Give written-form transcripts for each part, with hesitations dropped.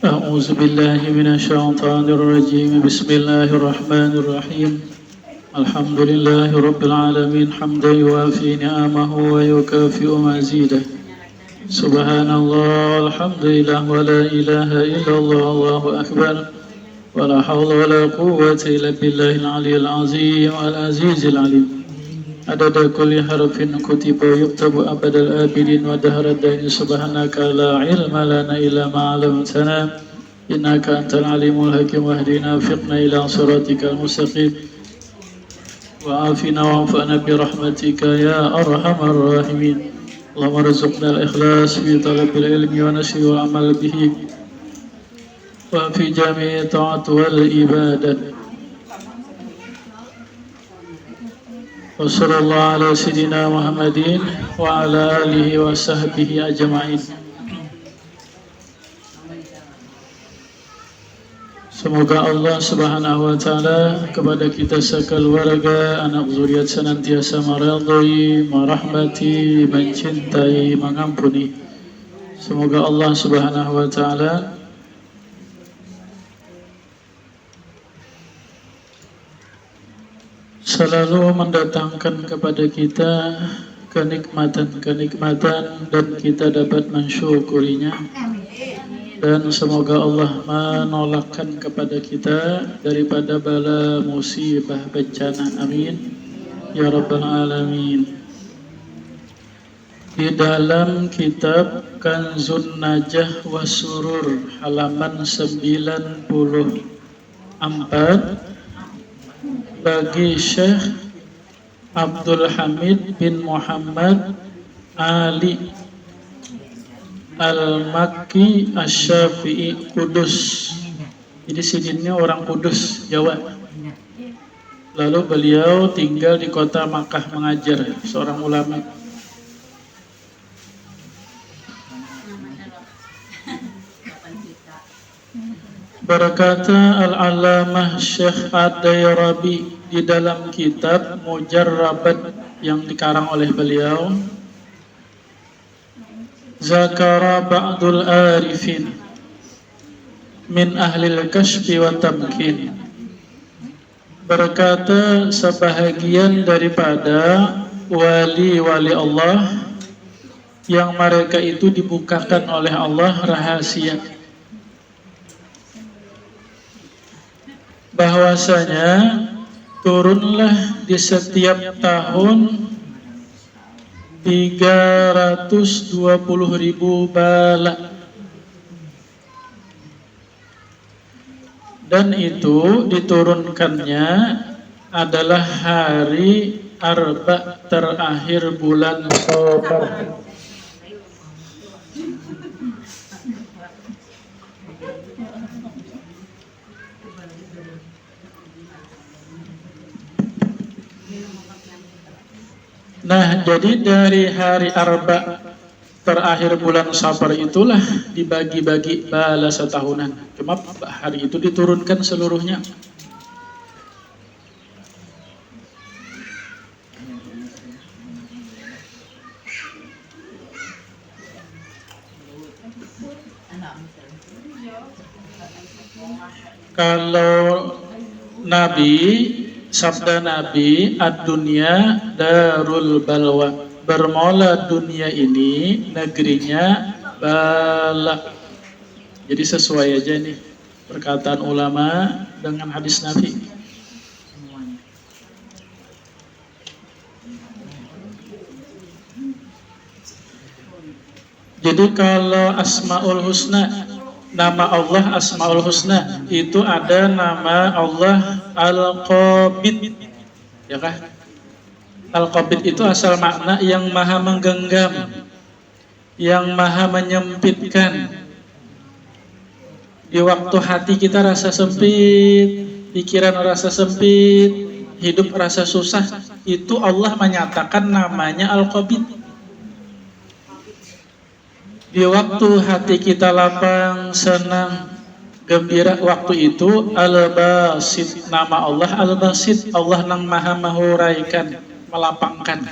أعوذ بالله من الشيطان الرجيم بسم الله الرحمن الرحيم الحمد لله رب العالمين حمدا يوافي نعمه ويكافئ مزيده سبحان الله والحمد لله ولا إله إلا الله الله أكبر ولا حول ولا قوة إلا بالله العلي العظيم العزيز العليم عدد كل حرف كتب ويكتب أبد الآبدين ودهر الدين سبحانك لا علم لنا إلا ما علمتنا إنك أنت العليم الحكيم واهدنا وفقنا إلى صراطك المستقيم وعافنا وانفعنا برحمتك يا أرحم الراحمين اللهم ارزقنا الإخلاص في طلب العلم ونشر والعمل به وفي جميع الطاعات والعبادات وصلى الله على سيدنا محمد وعلى آله وصحبه أجمعين. Semoga Allah Subhanahu wa taala kepada kita sekalian warga anak zuriat senantiasa meridhai, merahmati, mencintai, mengampuni. Semoga Allah Subhanahu wa taala selalu mendatangkan kepada kita kenikmatan-kenikmatan dan kita dapat mensyukurinya. Dan semoga Allah menolakkan kepada kita daripada bala musibah bencana. Amin ya rabbal alamin. Di dalam kitab Kanzun Najah wa Surur halaman 94 bagi Syekh Abdul Hamid bin Muhammad Ali Al-Makki Asy-Syafi'i Kudus. Jadi sidinnya orang Kudus, Jawa. Lalu beliau tinggal di kota Makkah mengajar, seorang ulama. Berkata Al-Allamah Syekh Ad-Dairabi di dalam kitab Mujarrabat yang dikarang oleh beliau, Zakara ba'dul arifin min ahlil kashfi wa tamkin. Berkata sebahagian daripada wali-wali Allah yang mereka itu dibukakan oleh Allah rahasia, bahwasanya turunlah di setiap tahun 320.000 bala, dan itu diturunkannya adalah hari Arba terakhir bulan Safar. Nah, jadi dari hari Arba terakhir bulan Safar itulah dibagi-bagi bala setahunan. Cuma hari itu diturunkan seluruhnya. Kalau Nabi, sabda Nabi, ad-dunya darul balwa, bermula dunia ini negerinya bala. Jadi sesuai aja nih perkataan ulama dengan hadis Nabi. Jadi kalau Asmaul Husna, nama Allah Asmaul Husna, itu ada nama Allah Al-Qabid, ya kan? Al-Qabid itu asal makna yang maha menggenggam, yang maha menyempitkan. Di waktu hati kita rasa sempit, pikiran rasa sempit, hidup rasa susah, itu Allah menyatakan namanya Al-Qabid. Di waktu hati kita lapang, senang, gembira, waktu itu Al-Basit, nama Allah Al-Basit, Allah yang maha menguraikan, melapangkan.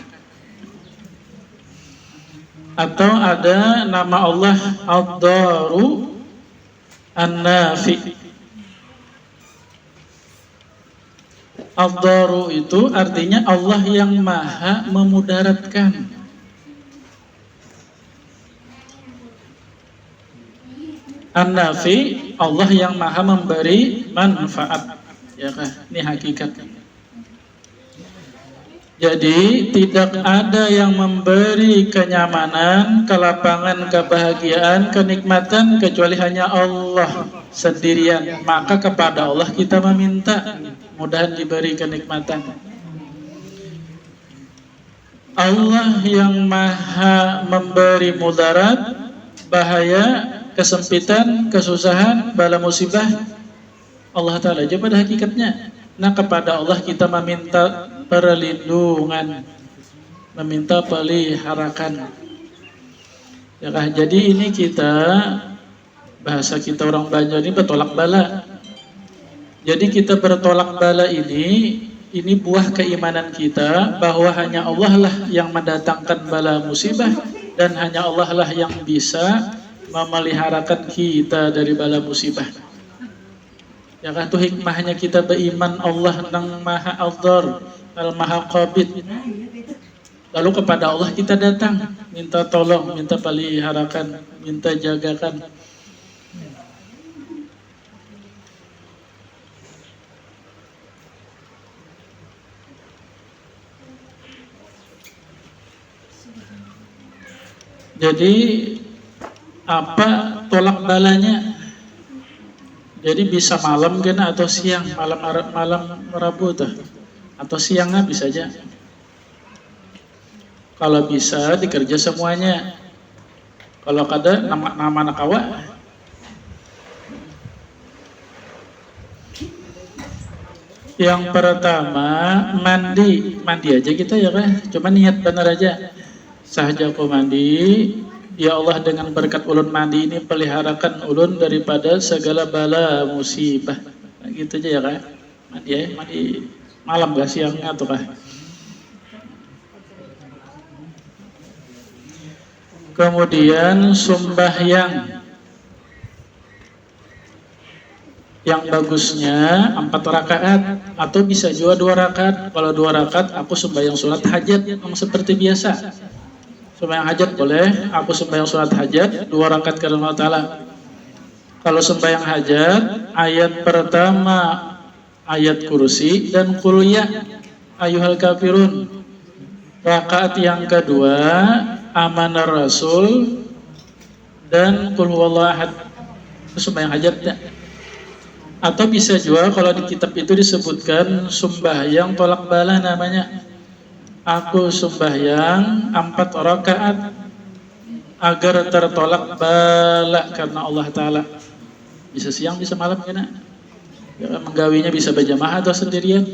Atau ada nama Allah Ad-Daru, An-Nafi. Ad-Daru itu artinya Allah yang maha memudaratkan. An-Nafi, Allah yang maha memberi manfaat. Ya kan? Ini hakikat. Jadi tidak ada yang memberi kenyamanan, kelapangan, kebahagiaan, kenikmatan kecuali hanya Allah sendirian. Maka kepada Allah kita meminta, mudahan diberi kenikmatan. Allah yang maha memberi mudarat, bahaya, kesempitan, kesusahan, bala musibah, Allah Ta'ala aja pada hakikatnya. Nah, kepada Allah kita meminta perlindungan, meminta peliharakan. Ya kan? Jadi ini kita, bahasa kita orang Banjar ini bertolak bala. Jadi kita bertolak bala ini buah keimanan kita bahwa hanya Allah lah yang mendatangkan bala musibah dan hanya Allah lah yang bisa memeliharakan kita dari bala musibah. Ya kan, itu hikmahnya kita beriman Allah nang maha al-dhar, al-maha qabid. Lalu kepada Allah kita datang, minta tolong, minta peliharakan, minta jagakan. Jadi apa tolak balanya? Jadi bisa malam kan atau siang, malam Rabu tuh, atau siangnya bisa aja. Kalau bisa dikerja semuanya. Kalau kada nama anak awak. Yang pertama mandi aja kita ya kan, cuma niat benar aja. Sahaja aku mandi, ya Allah dengan berkat ulun mandi ini peliharakan ulun daripada segala bala musibah. Nah, gitu aja ya kan. Mandi malam gak siangnya tuh kah. Kemudian sembahyang yang bagusnya 4 rakaat atau bisa juga 2 rakaat. Kalau 2 rakaat aku sembahyang sholat hajat yang seperti biasa. Sembahyang hajat boleh, aku sembahyang sholat hajat 2 rakaat karena Allah Ta'ala. Kalau sembahyang hajat, ayat pertama ayat kursi dan qul ya ayyuhal kafirun. Rakaat yang kedua amanar rasul dan qul huwallahu ahad. Itu sembahyang hajatnya. Atau bisa juga kalau di kitab itu disebutkan sembahyang tolak bala namanya. Aku sembahyang 4 rakaat agar tertolak bala karena Allah Ta'ala. Bisa siang, bisa malam kena. Ya, menggawinya bisa berjamaah atau sendirian.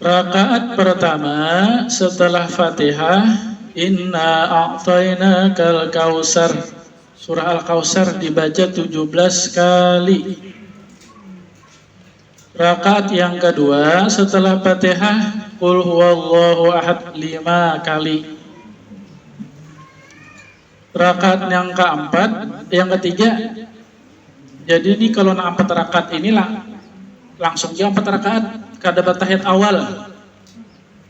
Rakaat pertama setelah Fatihah, inna a'tainakal kausar. Surah Al-Kausar dibaca 17 kali. Rakaat yang kedua setelah Fatihah, qul huwallahu ahad 5 kali. Rakaat yang keempat, yang ketiga. Jadi ini kalau 4 rakaat inilah langsung dia 4 rakaat kada batahiyat awal.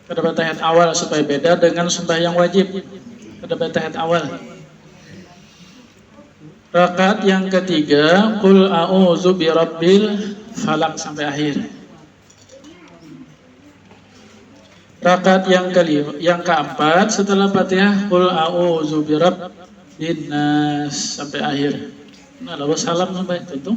Kada batahiyat awal supaya beda dengan sembahyang wajib. Kada batahiyat awal. Rakaat yang ketiga, qul a'udzu birabbil falaq sampai akhir. Rakaat yang keempat setelah Fatihah, qul a'udzu birabbin nas sampai akhir. Nah, lalu salam sampai itu.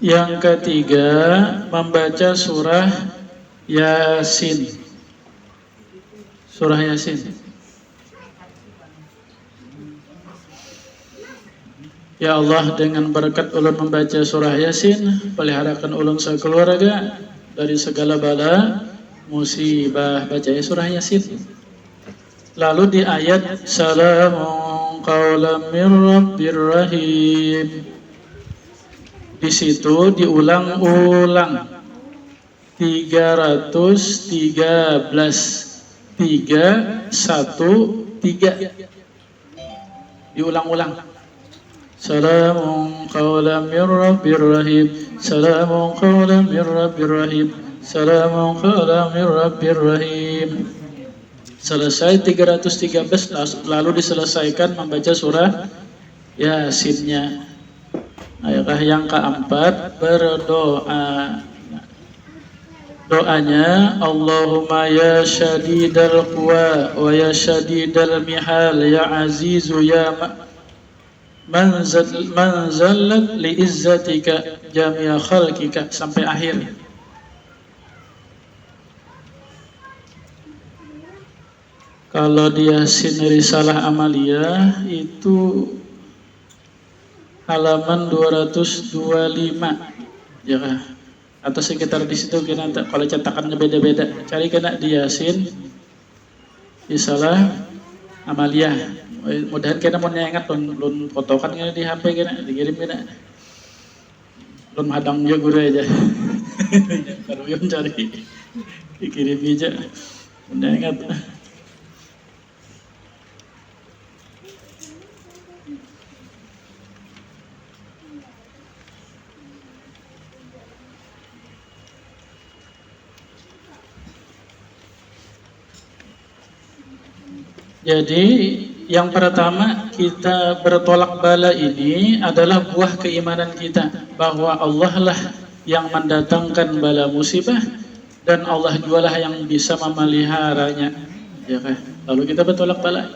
Yang ketiga, membaca surah Yasin. Surah Yasin. Ya Allah, dengan berkat ulun membaca surah Yasin, peliharakan ulun sekeluarga dari segala bala musibah. Baca surah Yasin. Lalu di ayat salamun qaulam mir rabbir rahim. Di situ diulang-ulang 313 313 diulang-ulang. Salamun qawlan mir rabbir rahim, salamun qawlan mir rabbir rahim, salamun qawlan mir rabbir rahim. Selesai 313 lalu diselesaikan membaca surah Yasinnya. Ayat yang keempat berdoa. Doanya Allahumma ya syadidal quwa wa ya syadidal mihal ya azizu ya manzalat li izzatika jami'a khalqika sampai akhir. Kalau di Yasin Risalah Amaliyah itu halaman 225 ya kah? Atau sekitar di situ kena, kalau cetakannya beda-beda cari kena di Yasin Risalah Amaliyah. Mudahan kena mau nyengat lun fotokan kena di HP kena dikirim kena lun hadang juga guru aja kalau yang cari dikirim aja nyengat. Jadi yang pertama kita bertolak bala ini adalah buah keimanan kita bahwa Allah lah yang mendatangkan bala musibah dan Allah jualah yang bisa memeliharanya. Ya kan? Lalu kita bertolak bala.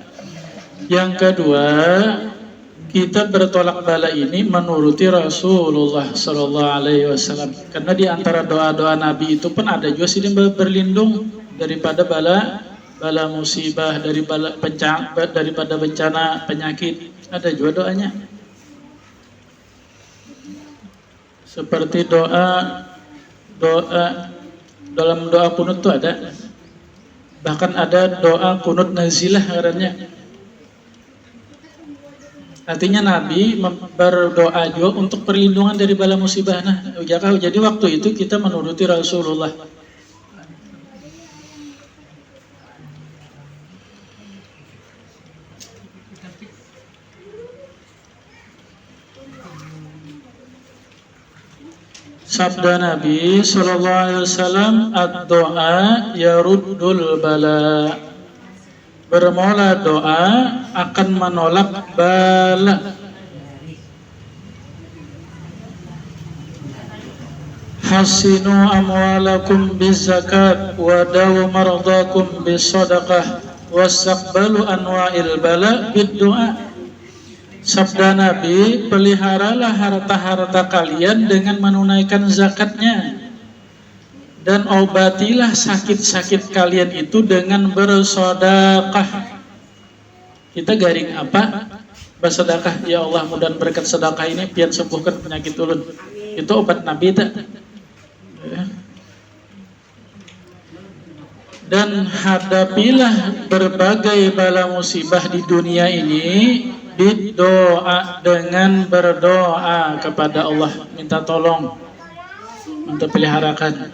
Yang kedua, kita bertolak bala ini menuruti Rasulullah Sallallahu Alaihi Wasallam. Karena di antara doa-doa Nabi itu pun ada juga sih berlindung daripada bala musibah, daripada bencana penyakit, ada juga doanya. Seperti doa dalam doa kunut itu ada, bahkan ada doa kunut nazilah katanya. Artinya Nabi berdoa juga untuk perlindungan dari bala musibah. Nah, jadi waktu itu kita menuruti Rasulullah. Sabda Nabi Sallallahu Alaihi Wasallam, ad-doa yaruddul bala. Bermula doa akan menolak bala. Hasinu amwalakum bizakat wa dawu mardakum bisadaqah wasaqbalu anwa'il bala bid-doa. Sabda Nabi, peliharalah harta-harta kalian dengan menunaikan zakatnya dan obatilah sakit-sakit kalian itu dengan bersedekah. Kita garing apa? Bersedekah. Ya Allah, mudah berkat sedekah ini pian sembuhkan penyakit ulun. Itu obat Nabi tak? Dan hadapilah berbagai bala musibah di dunia ini berdoa, dengan berdoa kepada Allah, minta tolong untuk peliharakan.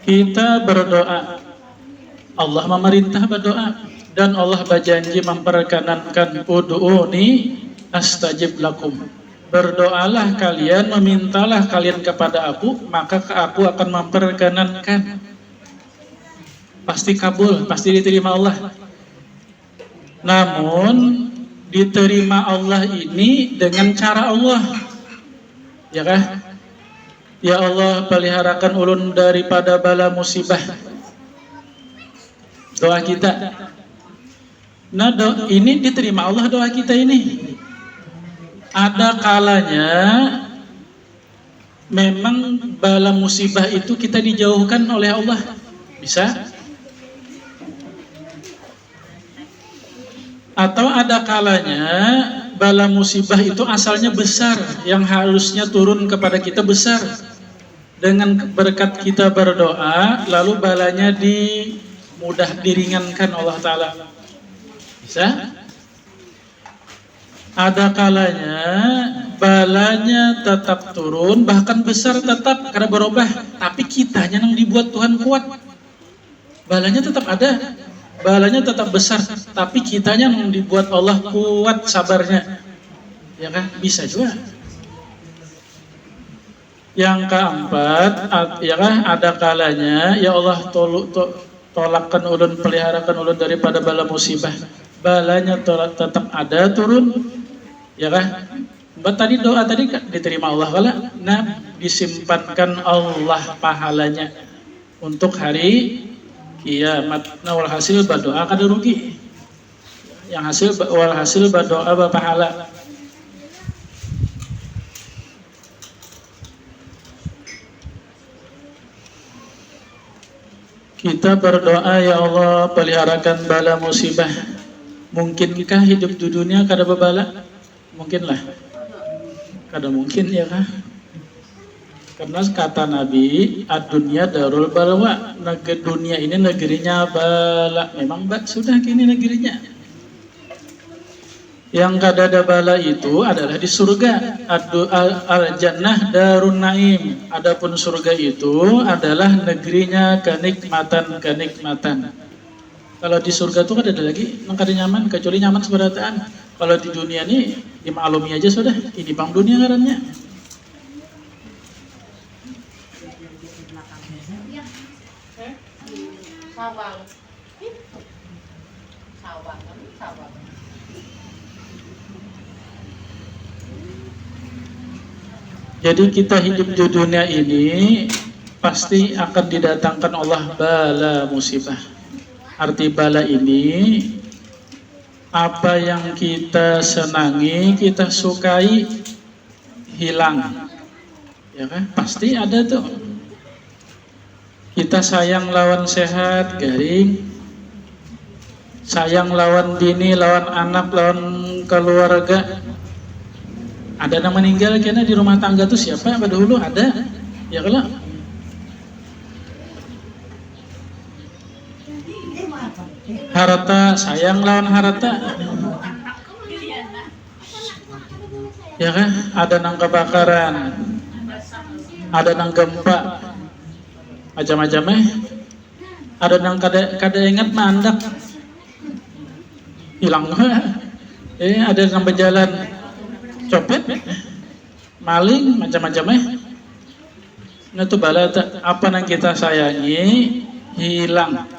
Kita berdoa, Allah memerintah berdoa. Dan Allah berjanji memperkenankan ud'uni astajib lakum. Berdoalah kalian, memintalah kalian kepada aku, maka aku akan memperkenankan. Pasti kabul, pasti diterima Allah. Namun diterima Allah ini dengan cara Allah. Ya kah? Ya Allah, peliharakan ulun daripada bala musibah. Doa kita. Nah, ini diterima Allah doa kita ini. Ada kalanya memang bala musibah itu kita dijauhkan oleh Allah. Bisa? Atau ada kalanya bala musibah itu asalnya besar, yang harusnya turun kepada kita besar. Dengan berkat kita berdoa, lalu balanya diringankan Allah Ta'ala. Bisa? Ada kalanya balanya tetap turun, bahkan besar tetap karena berubah, tapi kitanya yang dibuat Tuhan kuat. Balanya tetap ada, balanya tetap besar, tapi kitanya yang dibuat Allah kuat sabarnya. Ya kan? Bisa juga. Yang keempat, ya kan, ada kalanya ya Allah tolakkan ulun, peliharakan ulun daripada bala musibah. Balanya tetap ada turun. Ya kan? Tadi doa tadi diterima Allah kala, nah disimpankan Allah pahalanya untuk hari kiamat. Nah walhasil berdoa kada rugi. Yang walhasil berdoa berpahala. Kita berdoa, ya Allah peliharakan bala musibah. Mungkinkah hidup di dunia kada bebala? Mungkinlah. Kada mungkin ya kan? Karena kata Nabi, ad-dunya darul balwa, negeri dunia ini negerinya bala. Memang sudah kini negerinya. Yang kada ada bala itu adalah di surga. Al-jannah darun naim. Adapun surga itu adalah negerinya kenikmatan. Kalau di surga itu kada ada lagi yang kada nyaman, kecuali nyaman seberataan. Kalau di dunia ini dimaklumi aja sudah, ini bang dunia ngarannya. Jadi kita hidup di dunia ini pasti akan didatangkan Allah bala musibah. Arti bala ini, apa yang kita senangi, kita sukai hilang, ya kan? Pasti ada tuh. Kita sayang lawan sehat, garing. Sayang lawan bini, lawan anak, lawan keluarga. Ada yang meninggal kena di rumah tangga tuh siapa? Pada dulu ada, ya kalau. Harta, sayang lawan harta. Ya kan? Ada nang kebakaran, ada nang gempa, macam-macam Ada nang kada ingat mandak, hilang. Ada nang berjalan, copet, maling, macam-macam Nah itu bala apa nang kita sayangi hilang.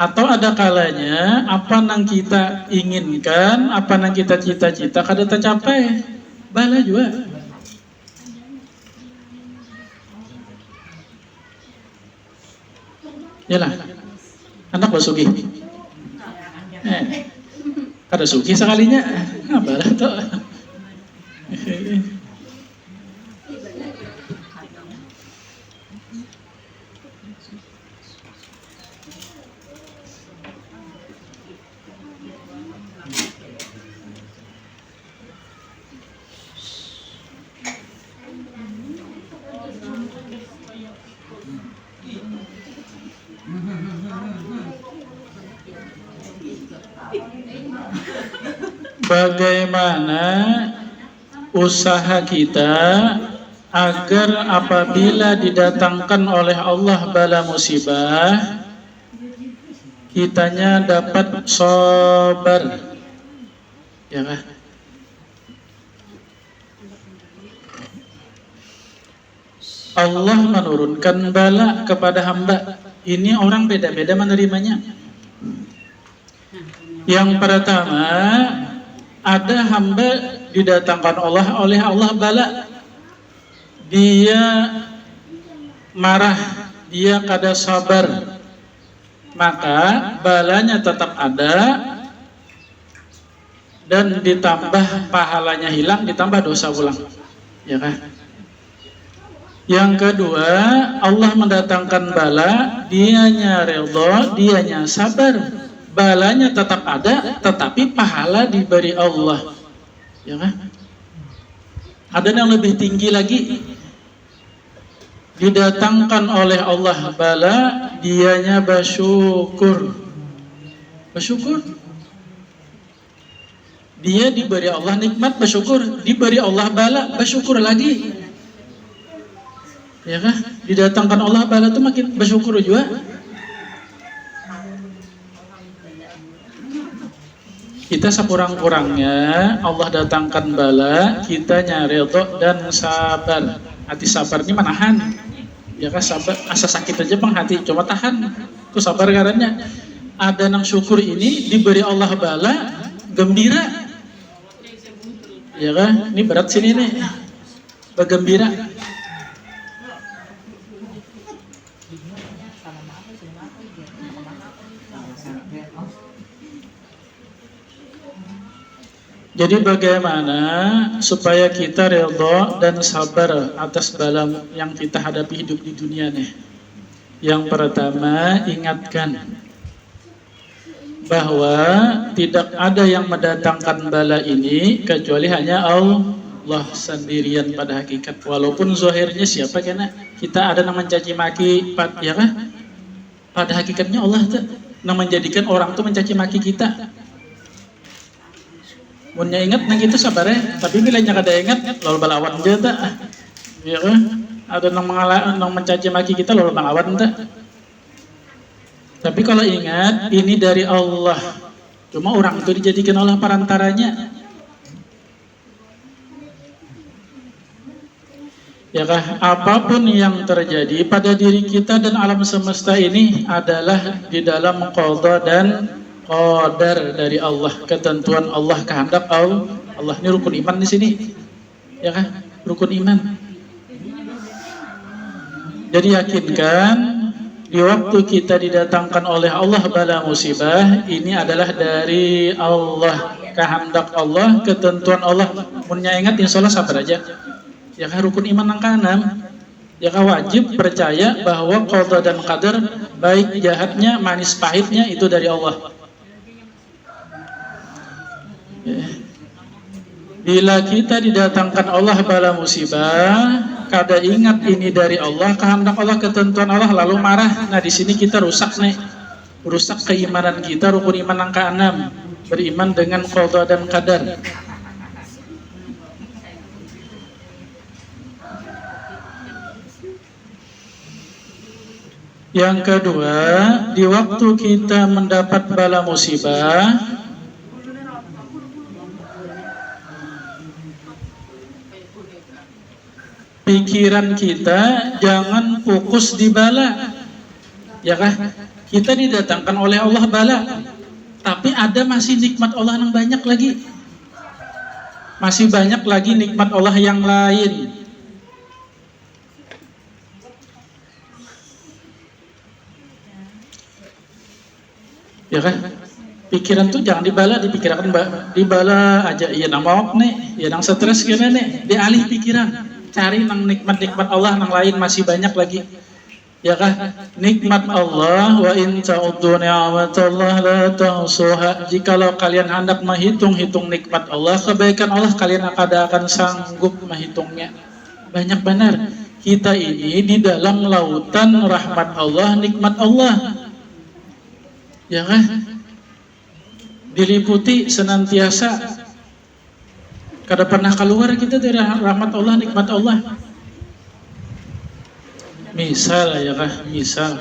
Atau ada kalanya apa nang kita inginkan, apa nang kita cita-cita kada tercapai, bala juga. Yalah, anak basugi. Kada sugi sekalinya, bala tuh. Bagaimana usaha kita agar apabila didatangkan oleh Allah bala musibah, kitanya dapat sabar, ya kan? Allah menurunkan bala kepada hamba. Ini orang beda-beda menerimanya. Yang pertama, ada hamba didatangkan oleh Allah bala. Dia marah, dia kada sabar, maka balanya tetap ada dan ditambah pahalanya hilang, ditambah dosa ulang, ya kan? Yang kedua, Allah mendatangkan bala, dianya redha, dianya sabar, balanya tetap ada, tetapi pahala diberi Allah. Ya kan? Ada yang lebih tinggi lagi, didatangkan oleh Allah bala, dianya bersyukur. Bersyukur. Dia diberi Allah nikmat, bersyukur. Diberi Allah bala, bersyukur lagi. Ya kan? Didatangkan Allah bala itu makin bersyukur juga. Kita sekurang-kurangnya Allah datangkan bala, kitanya redho dan sabar. Hati sabar ini menahan. Ya kan, sabar, asa sakit aja bang hati, cuma tahan. Itu sabar karena ada nang syukur ini diberi Allah bala, gembira. Ya kan, ini berat sini nih, bergembira. Jadi bagaimana supaya kita ridho dan sabar atas bala yang kita hadapi hidup di dunia nih? Yang pertama, ingatkan bahwa tidak ada yang mendatangkan bala ini kecuali hanya Allah sendirian pada hakikat. Walaupun zahirnya siapa kena kita ada yang mencaci maki, ya kan? Pada hakikatnya Allah tuh yang menjadikan orang tuh mencaci maki kita. Munnya ingat nang itu sabar ya, tapi bilanya kada ingat lalu balawan aja tak. Ya kan? Ada nang mencaci maki kita lalu balawan tak. Tapi kalau ingat ini dari Allah. Cuma orang itu dijadikan Allah perantaranya. Ya kah? Apapun yang terjadi pada diri kita dan alam semesta ini adalah di dalam qada dan qadar dari Allah, ketentuan Allah, kehendak Allah. Allah ini rukun iman di sini. Ya kan? Rukun iman. Jadi yakinkan di waktu kita didatangkan oleh Allah bala musibah, ini adalah dari Allah, kehendak Allah, ketentuan Allah. Munnya ingat insya Allah sabar aja. Ya kan, rukun iman yang keenam. Ya kan, wajib percaya bahwa qada dan qadar, baik jahatnya, manis pahitnya itu dari Allah. Bila kita didatangkan Allah bala musibah, kada ingat ini dari Allah, kehendak Allah, ketentuan Allah, lalu marah. Nah di sini kita rusak nih, rusak keimanan kita, rukun iman yang keenam, beriman dengan qada dan qadar. Yang kedua, di waktu kita mendapat bala musibah, pikiran kita jangan fokus di bala. Ya kah? Kita didatangkan oleh Allah bala, tapi ada masih nikmat Allah yang banyak lagi. Masih banyak lagi nikmat Allah yang lain. Ya kan? Pikiran tuh jangan dibala, dipikirkan dibala aja. Iya nang mau nih, iya nang stres gimana nih, dialih pikiran. Cari nang nikmat-nikmat Allah nang lain masih banyak lagi. Ya kan? Nikmat Allah, wa in ta'uddu ni'matallah la tuhsuha. Jikalau kalian hendak menghitung-hitung nikmat Allah, kebaikan Allah, kalian akan sanggup menghitungnya. Banyak benar. Kita ini di dalam lautan rahmat Allah, nikmat Allah. Ya kan? Diliputi senantiasa, kada pernah keluar kita dari rahmat Allah, nikmat Allah. Misal ya kah, misal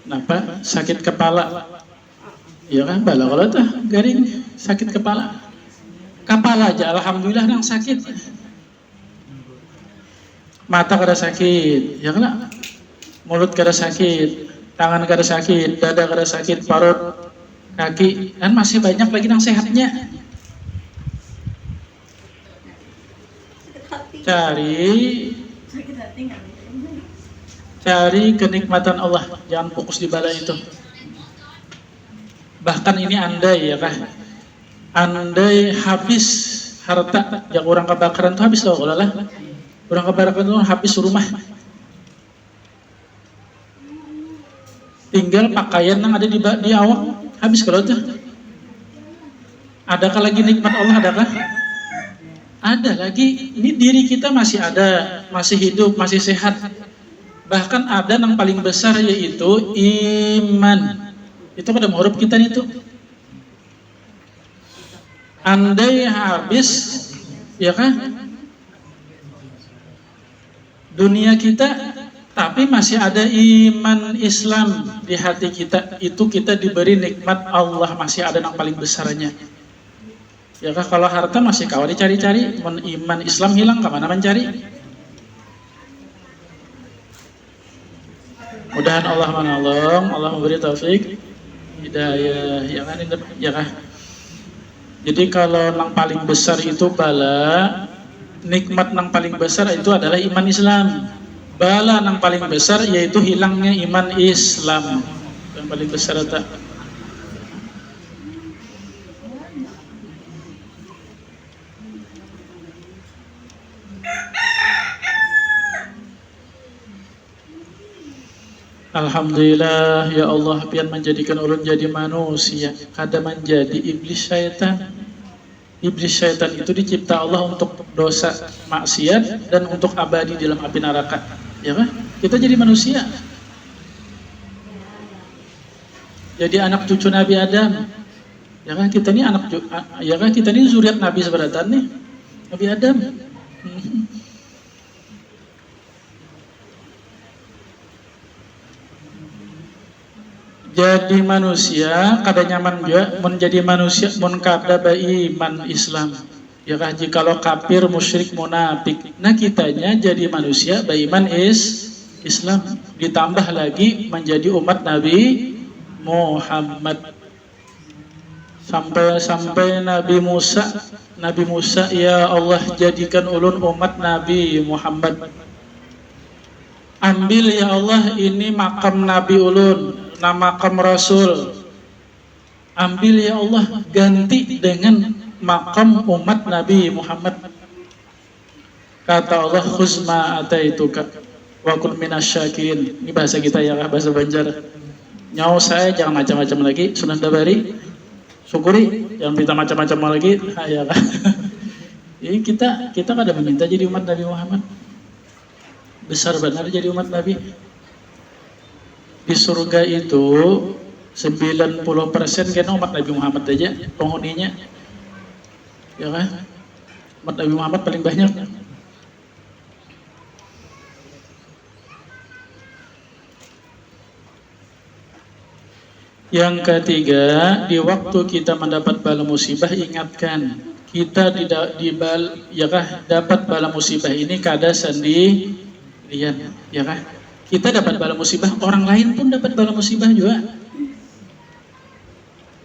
kenapa sakit kepala, ya kan, bala kalau tuh garing sakit kepala aja alhamdulillah nang sakit. Mata kada sakit, ya kan, mulut kada sakit, tangan kada sakit, dada kada sakit, parut, kaki, kan masih banyak lagi yang sehatnya. Cari kenikmatan Allah, jangan fokus di bala itu. Bahkan ini andai ya kah, andai habis harta, yang orang kebakaran itu habis loh, kalau lah orang kebakaran itu habis rumah. Tinggal pakaian yang ada di awak habis kalau tuh. Adakah lagi nikmat Allah? Adakah? Ada lagi. Ini diri kita masih ada, masih hidup, masih sehat. Bahkan ada yang paling besar yaitu iman. Itu pada huruf kita itu. Andai habis, ya kan? Dunia kita, tapi masih ada iman Islam di hati kita. Itu kita diberi nikmat Allah, masih ada yang paling besarnya. Ya kan? Kalau harta masih kawal dicari-cari, iman Islam hilang, kemana mencari? Mudahan Allah menolong, Allah memberi taufik, hidayah, ya kan? Jadi kalau yang paling besar itu bala, nikmat yang paling besar itu adalah iman Islam. Bala yang paling besar yaitu hilangnya iman Islam. Yang paling besar itu. Alhamdulillah ya Allah, pian menjadikan ulun jadi manusia, kada menjadi iblis syaitan. Iblis syaitan itu dicipta Allah untuk dosa maksiat dan untuk abadi dalam api neraka. Ya kan? Kita jadi manusia. Jadi anak cucu Nabi Adam. Ya kan? Kita ini ya kan? Kita ini zuriat Nabi seberatan nih. Nabi Adam. Jadi manusia kada nyaman juga menjadi manusia mun kada beriman Islam. Ya kah, jikalau kafir, musyrik, munafik. Nah kitanya jadi manusia beriman Islam, ditambah lagi menjadi umat Nabi Muhammad. Sampai Nabi Musa, ya Allah jadikan ulun umat Nabi Muhammad. Ambil ya Allah ini makam Nabi ulun, nama makam Rasul. Ambil ya Allah, ganti dengan makam umat Nabi Muhammad. Kata Allah, khuzma ataituka wa kun minasyakirin. Ini bahasa kita ya, bahasa Banjar. Nyawa saya jangan macam-macam lagi, Sunan Dabari. Syukuri, jangan minta macam-macam lagi. Ya. Ini kita kada meminta jadi umat Nabi Muhammad. Besar benar jadi umat Nabi. Di surga itu 90% kan umat Nabi Muhammad aja penghuninya. Ya kan? Umat Nabi Muhammad paling banyak. Yang ketiga, di waktu kita mendapat bala musibah, ingatkan kita tidak dapat bala musibah ini kada sendirian, ya kan? Kita dapat bala musibah, orang lain pun dapat bala musibah juga.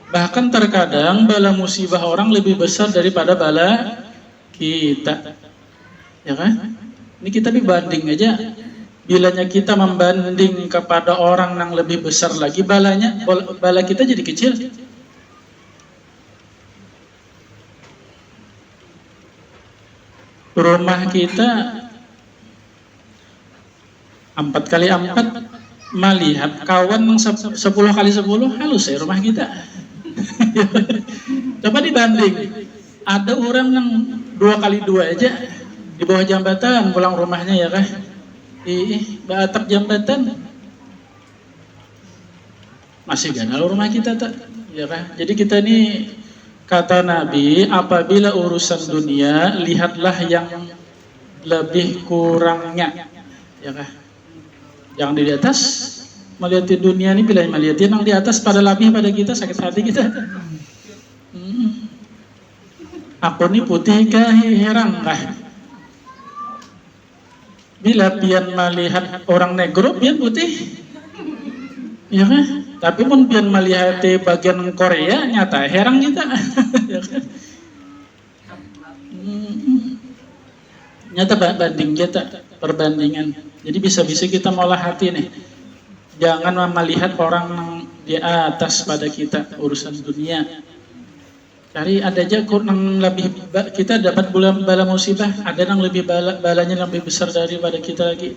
Bahkan terkadang bala musibah orang lebih besar daripada bala kita, ya kan? Ini kita banding aja. Bilanya kita membanding kepada orang yang lebih besar lagi, bala kita jadi kecil. Rumah kita 4 kali 4 melihat kawan 10 kali 10 halus ya rumah kita. Coba dibanding, ada orang yang 2 kali 2 aja di bawah jambatan pulang rumahnya ya kan, di atap jambatan masih ganal rumah kita tak, ya kan? Jadi kita ini kata Nabi, apabila urusan dunia lihatlah yang lebih kurangnya, ya kan? Yang di atas melihat di dunia ini, bila melihat yang di atas pada lebih pada kita, sakit hati kita. Aku ini putih kah herang kah? Bila pian melihat orang negro pian putih, ya kan? Tapi pun pian melihat bagian Korea nyata herang kita, ya kan? Nyata banding kita, perbandingan. Jadi bisa-bisa kita molah hati nih. Jangan melihat orang di atas pada kita urusan dunia. Cari ada aja yang lebih, kita dapat bala musibah, ada yang lebih balanya lebih besar daripada kita lagi.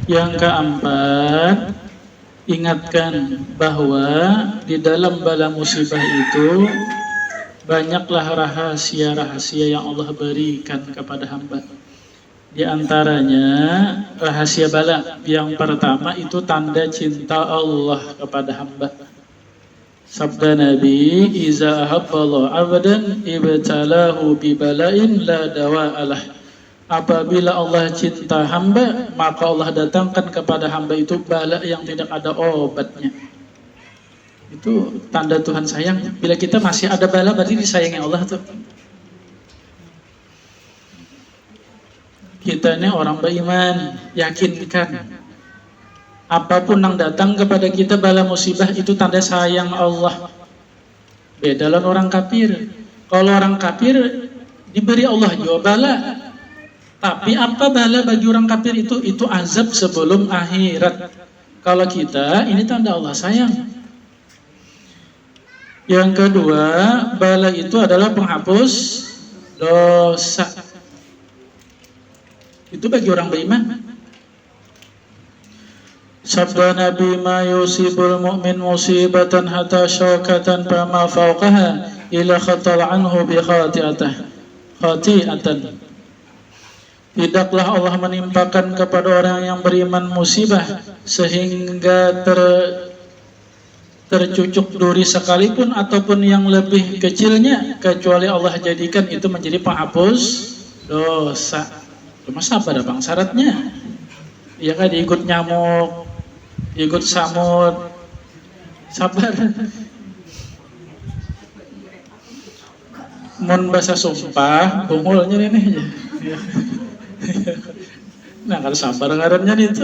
Yang keempat, ingatkan bahwa di dalam bala musibah itu banyaklah rahasia-rahasia yang Allah berikan kepada hamba. Di antaranya rahasia bala yang pertama itu tanda cinta Allah kepada hamba. Sabda Nabi, "Iza ahabballahu 'abdan ibtalahu bi bala'in la dawa'alah." Apabila Allah cinta hamba, maka Allah datangkan kepada hamba itu bala yang tidak ada obatnya. Itu tanda Tuhan sayang. Bila kita masih ada bala, berarti disayangi Allah tuh. Kita ini orang beriman, yakinkan apapun yang datang kepada kita bala musibah itu tanda sayang Allah. Beda dengan orang kafir. Kalau orang kafir diberi Allah juga bala. Tapi apa bala bagi orang kafir itu? Itu azab sebelum akhirat. Kalau kita, ini tanda Allah sayang. Yang kedua, bala itu adalah penghapus dosa. Itu bagi orang beriman. Sabda Nabi, "Ma yusibul mu'min musibatan hatta syaukatan fama fawqaha ila khatal anhu bi khati'atan." Tidaklah Allah menimpakan kepada orang yang beriman musibah sehingga tercucuk duri sekalipun ataupun yang lebih kecilnya, kecuali Allah jadikan itu menjadi penghapus dosa. Cuma sabar bang, syaratnya ya kan, diikut nyamuk, diikut samut, sabar. Mun bahasa sumpah bungulnya ini aja. Nah kalau sabar ngarannya itu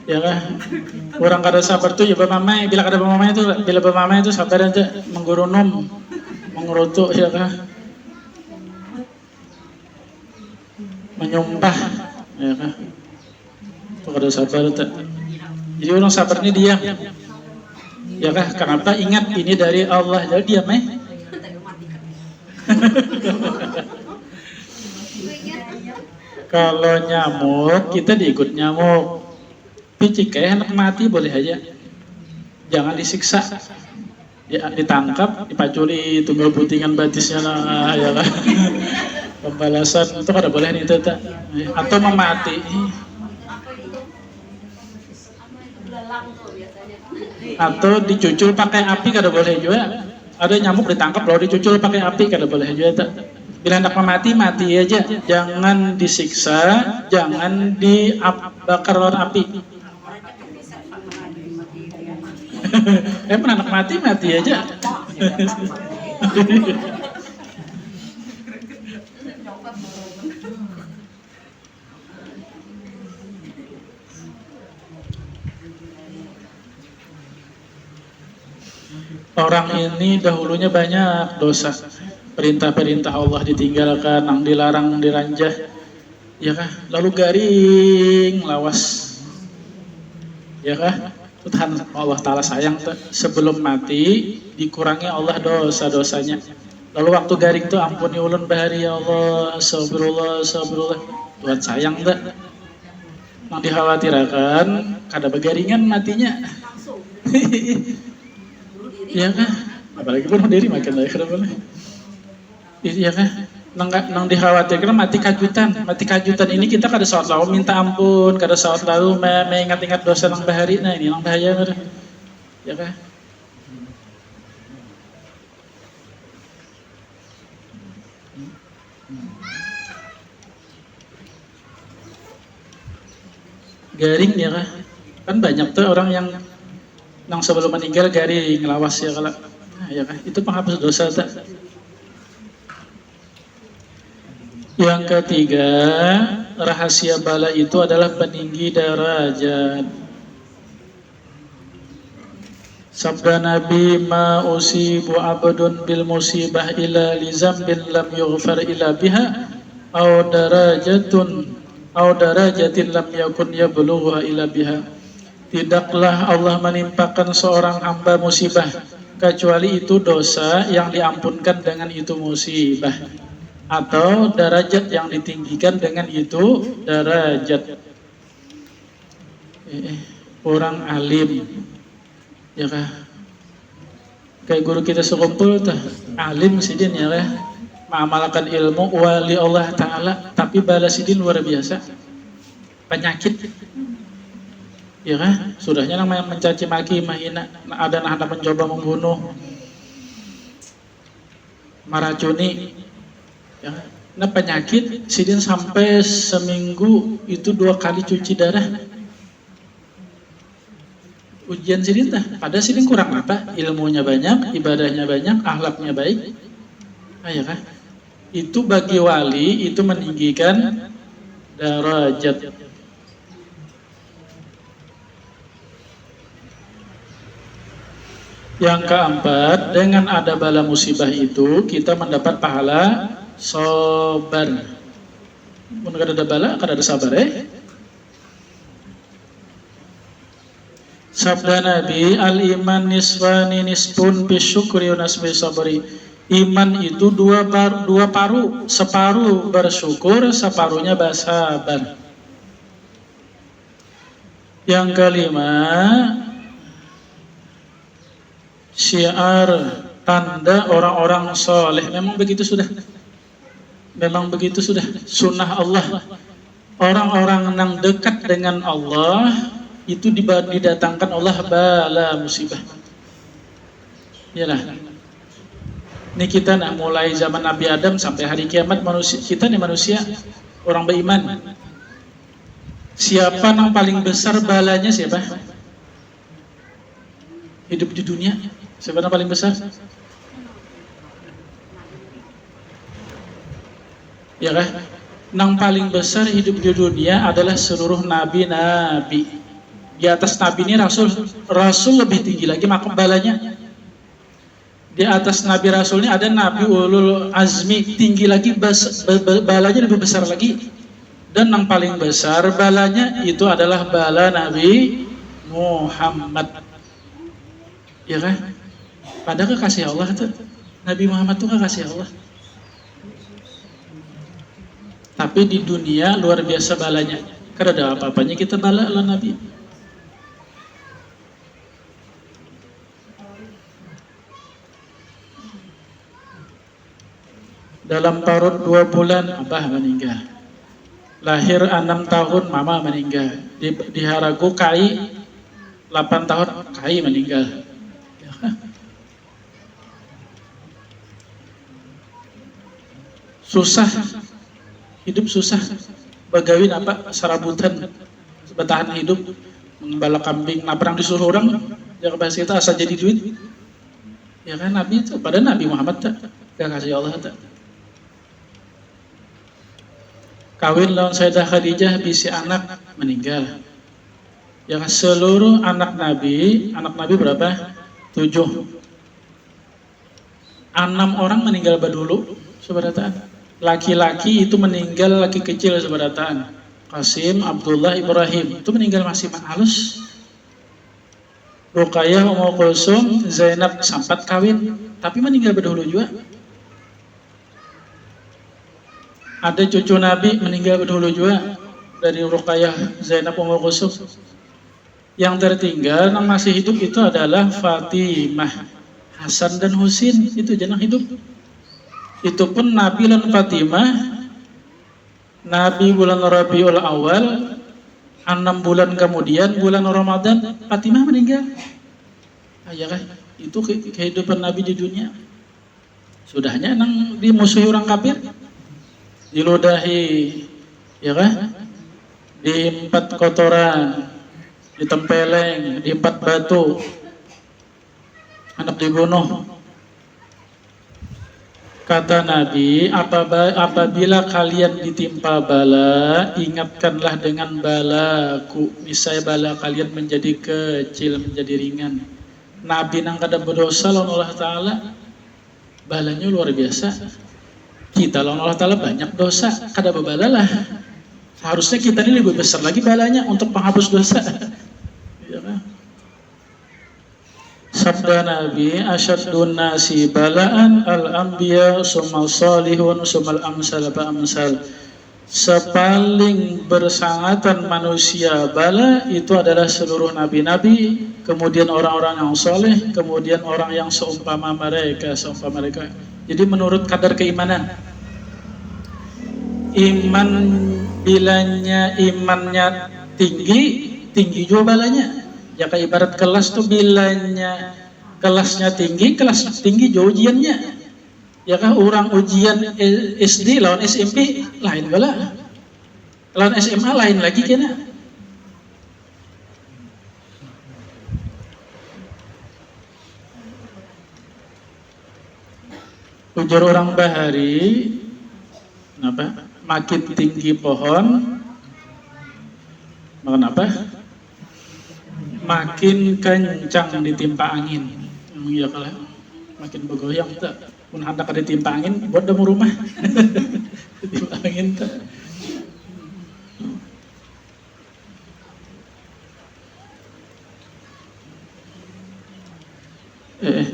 ya kan, orang kada sabar tuh ya bamamai. Bila kada bamamai itu, bila bamamai itu sabar aja, menggurunum, mengerutuk ya kan, menyumpah ya kan, itu kada sabar tuh. Jadi orang sabar ini diam ya kan. Kenapa? Ingat ini dari Allah, jadi diam Kalau nyamuk, kita diikut nyamuk. Picik kayak anak mati boleh aja, jangan disiksa. Ya, ditangkap, dipaculi, tunggal putingan batisnya lah, ya kan. Pembalasan itu kada boleh nih tata. Atau memati. Atau dicucul pakai api kada boleh juga. Ada nyamuk ditangkap lalu dicucul pakai api kada boleh juga. Bila hendak mati aja, jangan disiksa, jangan dibakar oleh api. Anak mati aja. Orang ini dahulunya banyak dosa, perintah-perintah Allah ditinggalkan, yang dilarang diranjah, ya kah? Lalu garing, lawas, ya kah? Tuhan Allah Ta'ala sayang sebelum mati dikurangi Allah dosa-dosanya. Lalu waktu garing tuh ampuni ulun bahari ya Allah, astagfirullah. Tuhan sayang tak? Yang dikhawatirkan kada begaringan matinya. Iya kah? Apalagi bunuh diri makin lah kada boleh. Iya kah? Nang dikhawatirkan mati kajutan ini kita kada salat lalu minta ampun, kada salat lalu mengingat-ingat dosa nang bahari. Nah ini nang bahaya kada. Ya kah? Garing ya kah? Kan banyak tuh orang yang sebelum meninggal garing, lawas ya kalau. Nah, ya kah? Itu penghapus dosa tak? Yang ketiga, rahasia bala itu adalah peninggi derajat. Sabda Nabi, "Ma usibu abdun bil musibah illa li zambin lam yughfar illa biha aw darajatin lam yakun yablughuha illa biha." Tidaklah Allah menimpakan seorang hamba musibah kecuali itu dosa yang diampunkan dengan itu musibah. atau derajat yang ditinggikan dengan itu derajat orang alim, ya kah? Kayak guru kita sekumpul tuh alim sidin ya kah? Mengamalkan ilmu wali Allah Ta'ala, tapi balas sidin luar biasa, penyakit, ya kah? Sudahnya namanya mencaci maki, menghina, ada yang mencoba membunuh, meracuni, ya. Nah penyakit sidin sampai seminggu itu 2 kali cuci darah. Ujian sidin tah, pada sidin kurang apa? Ilmunya banyak, ibadahnya banyak, akhlaknya baik. Ya kan? Itu bagi wali itu meninggikan derajat. Yang keempat, dengan ada bala musibah itu kita mendapat pahala sabar. Mun kada ada bala, kada ada sabar Sabda Nabi, al-iman nisfani nisfun bisyukri wa nasbi sabri. Iman itu dua paruh, separuh bersyukur, separuhnya bersabar. Yang kelima, syiar, tanda orang-orang soleh. Memang begitu sudah. Sunnah Allah. Orang-orang yang dekat dengan Allah itu didatangkan Allah bala musibah. Iyalah. Ini kita mulai zaman Nabi Adam sampai hari kiamat kita nih manusia orang beriman. Siapa yang paling besar balanya siapa? Hidup di dunia. Siapa yang paling besar? Ya kan? Yang paling besar hidup di dunia adalah seluruh nabi-nabi. Di atas nabi ini rasul lebih tinggi lagi maka balanya. Di atas nabi rasul ini ada nabi ulul azmi, tinggi lagi balanya lebih besar lagi. Dan yang paling besar balanya itu adalah bala Nabi Muhammad. Ya kan? Padahal kekasih Allah tuh. Nabi Muhammad tuh kekasih Allah. Tapi di dunia luar biasa balanya. Karena ada apa-apanya kita bala lah Nabi. Dalam parut 2 bulan abah meninggal. Lahir 6 tahun mama meninggal. Di Haragu Kai 8 tahun Kai meninggal. Susah. Hidup susah. Bagawin apa? Sarabutan. Bertahan hidup. Mengembala kambing. Nah perang disuruh orang. Jangan bahas kita asal jadi duit. Ya kan Nabi itu. Pada Nabi Muhammad tak. Gak kasih Allah tak. Kawin lawan Sayyidah Khadijah bisi anak meninggal. Yang seluruh anak Nabi berapa? 7. 6 orang meninggal badulu seberataan. Laki-laki itu meninggal laki kecil seberataan. Qasim, Abdullah, Ibrahim itu meninggal masih halus. Ruqayyah, Ummu Kulsum, Zainab sempat kawin tapi meninggal badulu juga. Ada cucu Nabi meninggal dahulu juga dari Ruqayyah, Zainab, Ummu Kulsum. Yang tertinggal yang masih hidup itu adalah Fatimah, Hasan dan Husin, itu jangan hidup. Itu pun Nabi dan Fatimah, Nabi bulan Rabiul Awal, 6 bulan kemudian bulan Ramadan Fatimah meninggal. Ya kan? Itu kehidupan Nabi di dunia. Sudahnya nang dimusuhi orang kafir. Diludahi, ya kan? Di 4 kotoran, ditempeleng, di 4 batu, anak dibunuh. Kata Nabi, apabila kalian ditimpa bala, ingatkanlah dengan balaku. Misalnya bala kalian menjadi kecil, menjadi ringan. Nabi nang kada berdosa lawan Allah Ta'ala, balanya luar biasa. Kita lawan Allah Ta'ala banyak dosa, kada bebalalah. Harusnya kita ini lebih besar lagi balanya untuk menghapus dosa. Ya kan? sabda Nabi, asyaddun nasi balaan al-anbiya summal salihun summal amsal fa amsal. Sepaling bersangatan manusia bala itu adalah seluruh nabi-nabi, kemudian orang-orang yang soleh, kemudian orang yang seumpama mereka. Jadi menurut kadar keimanan, iman bilanya imannya tinggi juga balanya. Ya kayak ibarat kelas tuh bilanya kelasnya tinggi juga ujiannya. Ya kan orang ujian SD lawan SMP lain bala. Lawan SMA lain lagi kena. Ujar orang Bahari, kenapa? Makin tinggi pohon, makan apa? Makin kencang ditimpa angin. Ya kalau makin bergoyang tak, pun hendak ada ditimpa angin, buat demo rumah. Ditimpa angin tak.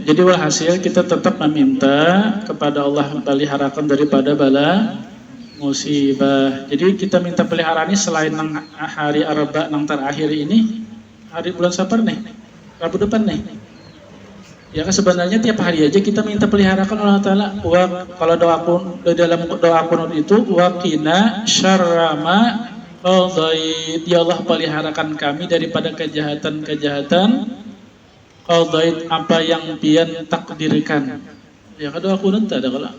Jadi walhasil kita tetap meminta kepada Allah peliharakan daripada bala musibah. Jadi kita minta peliharaan ini selain hari Arba nang terakhir ini, hari bulan Safar nih, Rabu depan nih. Ya kan sebenarnya tiap hari aja kita minta peliharakan Allah Ta'ala. Kalau dalam doa kunut itu waqina syarrama qadait. Ya Allah peliharakan kami daripada kejahatan-kejahatan qadait, apa yang pian takdirkan. Ya kan doa kunut tak ada kalau.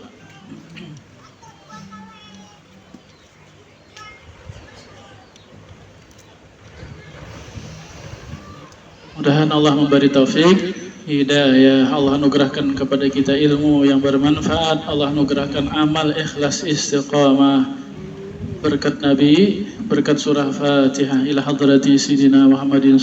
Mudah-mudahan Allah memberi taufik, hidayah, Allah anugerahkan kepada kita ilmu yang bermanfaat, Allah anugerahkan amal ikhlas istiqamah, berkat Nabi, berkat surah Fatihah ila hadrati Sayyidina Muhammadin